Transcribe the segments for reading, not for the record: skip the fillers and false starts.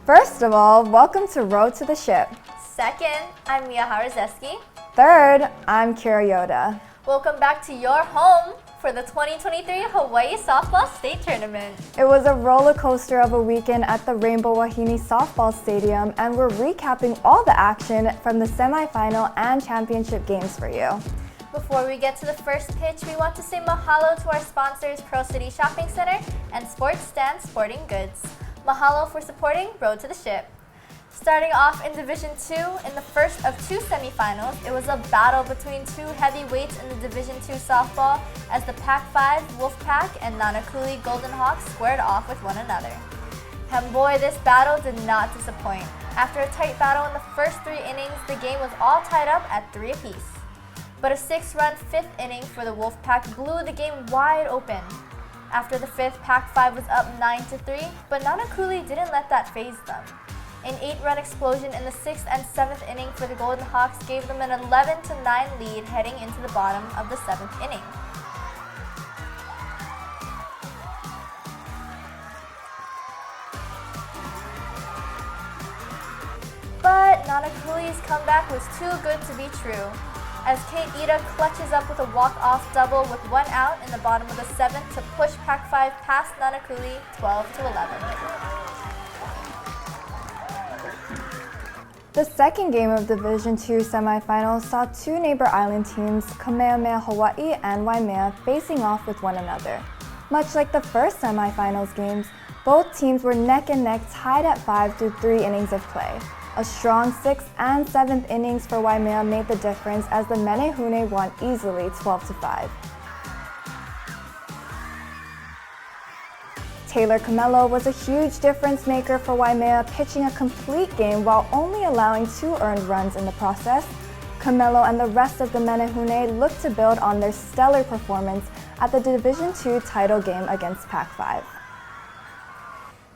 First of all, welcome to Road to the Ship. Second, I'm Mia Harazeski. Third, I'm Kira Yoda. Welcome back to your home for the 2023 Hawaii Softball State Tournament. It was a roller coaster of a weekend at the Rainbow Wahine Softball Stadium, and we're recapping all the action from the semifinal and championship games for you. Before we get to the first pitch, we want to say mahalo to our sponsors Pro City Shopping Center and Sports Stand Sporting Goods. Mahalo for supporting Road to the Ship. Starting off in Division 2, in the first of two semifinals, it was a battle between two heavyweights in the Division 2 softball as the Pac-Five Wolfpack and Nanakuli Golden Hawks squared off with one another. And boy, this battle did not disappoint. After a tight battle in the first three innings, the game was all tied up at 3 apiece. But a 6-run fifth inning for the Wolfpack blew the game wide open. After the fifth, Pac-5 was up 9-3, but Nanakuli didn't let that faze them. An 8-run explosion in the 6th and 7th inning for the Golden Hawks gave them an 11-9 lead heading into the bottom of the 7th inning. But Nanakuli's comeback was too good to be true, as Kate Ida clutches up with a walk-off double with 1 out in the bottom of the 7th to push Pac-5 past Nanakuli 12-11. The second game of Division 2 semifinals saw two neighbor island teams, Kamehameha Hawaii and Waimea, facing off with one another. Much like the first semifinals games, both teams were neck and neck tied at 5 through 3 innings of play. A strong 6th and 7th innings for Waimea made the difference as the Menehune won easily 12-5. Taylor Campbell was a huge difference maker for Waimea, pitching a complete game while only allowing 2 earned runs in the process. Campbell and the rest of the Menehune looked to build on their stellar performance at the Division II title game against Pac-5.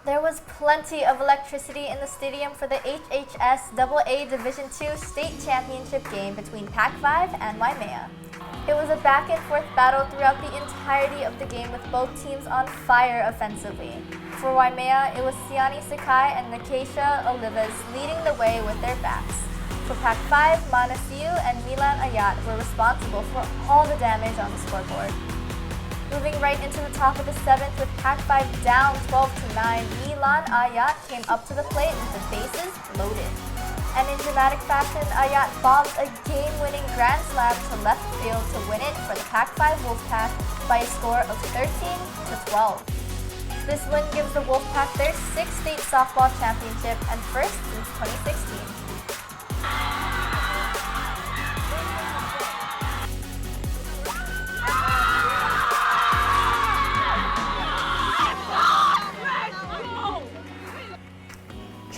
There was plenty of electricity in the stadium for the HHS AA Division II State Championship game between Pac-5 and Waimea. It was a back-and-forth battle throughout the entirety of the game with both teams on fire offensively. For Waimea, it was Siani Sakai and Nakesha Olivas leading the way with their bats. For Pac-5, Manasiu and Milan Ah Yat were responsible for all the damage on the scoreboard. Moving right into the top of the 7th with Pac-5 down 12-9, Milan Ah Yat came up to the plate with the bases loaded. And in dramatic fashion, Ah Yat bombed a game-winning grand slam to left field to win it for the Pac-5 Wolfpack by a score of 13-12. This win gives the Wolfpack their 6th state softball championship and first since 2016.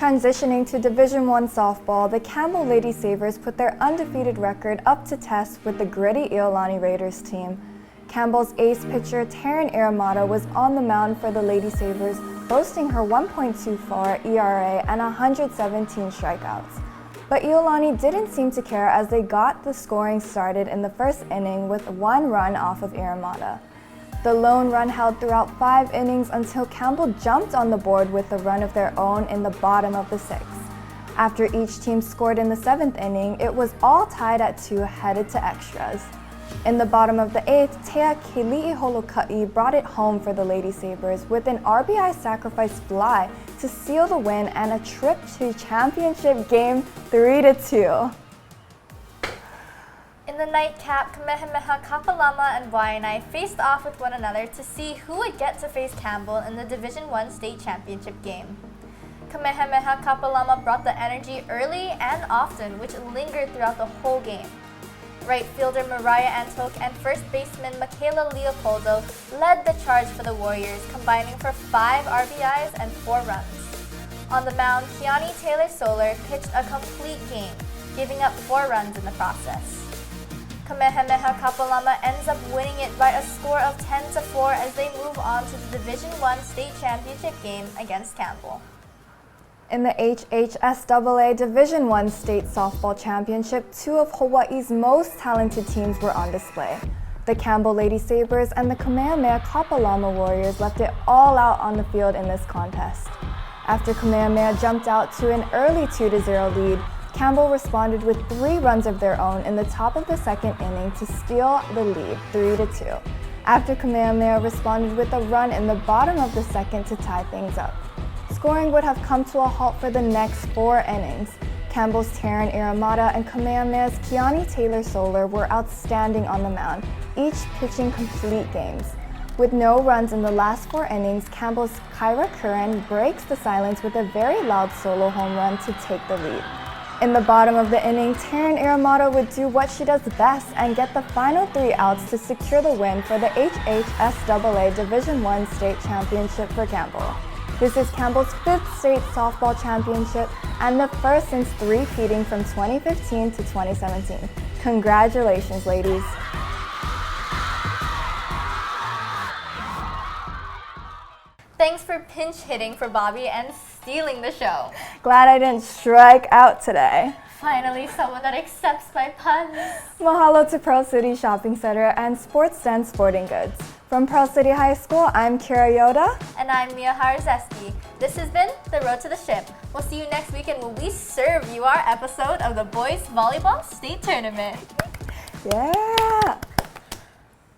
Transitioning to Division I softball, the Campbell Lady Sabres put their undefeated record up to test with the gritty Iolani Raiders team. Campbell's ace pitcher Taryn Aramata was on the mound for the Lady Sabres, boasting her 1.24 ERA and 117 strikeouts. But Iolani didn't seem to care as they got the scoring started in the first inning with 1 run off of Aramata. The lone run held throughout 5 innings until Campbell jumped on the board with a run of their own in the bottom of the 6th. After each team scored in the 7th inning, it was all tied at 2 headed to extras. In the bottom of the 8th, Tea Keli'iholoka'i brought it home for the Lady Sabres with an RBI sacrifice fly to seal the win and a trip to championship game 3-2. In the nightcap, Kamehameha, Kapalama, and Waianae faced off with one another to see who would get to face Campbell in the Division I State Championship game. Kamehameha Kapalama brought the energy early and often, which lingered throughout the whole game. Right fielder Mariah Antoke and first baseman Michaela Leopoldo led the charge for the Warriors, combining for 5 RBIs and 4 runs. On the mound, Keani Taylor-Solar pitched a complete game, giving up 4 runs in the process. Kamehameha Kapalama ends up winning it by a score of 10-4 as they move on to the Division I State Championship game against Campbell. In the HHSAA Division I State Softball Championship, 2 of Hawaii's most talented teams were on display. The Campbell Lady Sabres and the Kamehameha Kapalama Warriors left it all out on the field in this contest. After Kamehameha jumped out to an early 2-0 lead, Campbell responded with 3 runs of their own in the top of the second inning to steal the lead 3-2. After Kamehameha responded with a run in the bottom of the second to tie things up. Scoring would have come to a halt for the next 4 innings. Campbell's Taryn Iramata and Kamehameha's Keani Taylor-Solar were outstanding on the mound, each pitching complete games. With no runs in the last 4 innings, Campbell's Cairah Curran breaks the silence with a very loud solo home run to take the lead. In the bottom of the inning, Taryn Iramata would do what she does best and get the final 3 outs to secure the win for the HHSAA Division I State Championship for Campbell. This is Campbell's 5th state softball championship and the first since three-peating from 2015 to 2017. Congratulations, ladies. Thanks for pinch hitting for Bobby and stealing the show. Glad I didn't strike out today. Finally, someone that accepts my puns. Mahalo to Pearl City Shopping Center and Sports Den Sporting Goods. From Pearl City High School, I'm Kira Yoda. And I'm Mia Harazeski. This has been The Road to the Ship. We'll see you next weekend when we serve you our episode of the Boys Volleyball State Tournament. Yeah!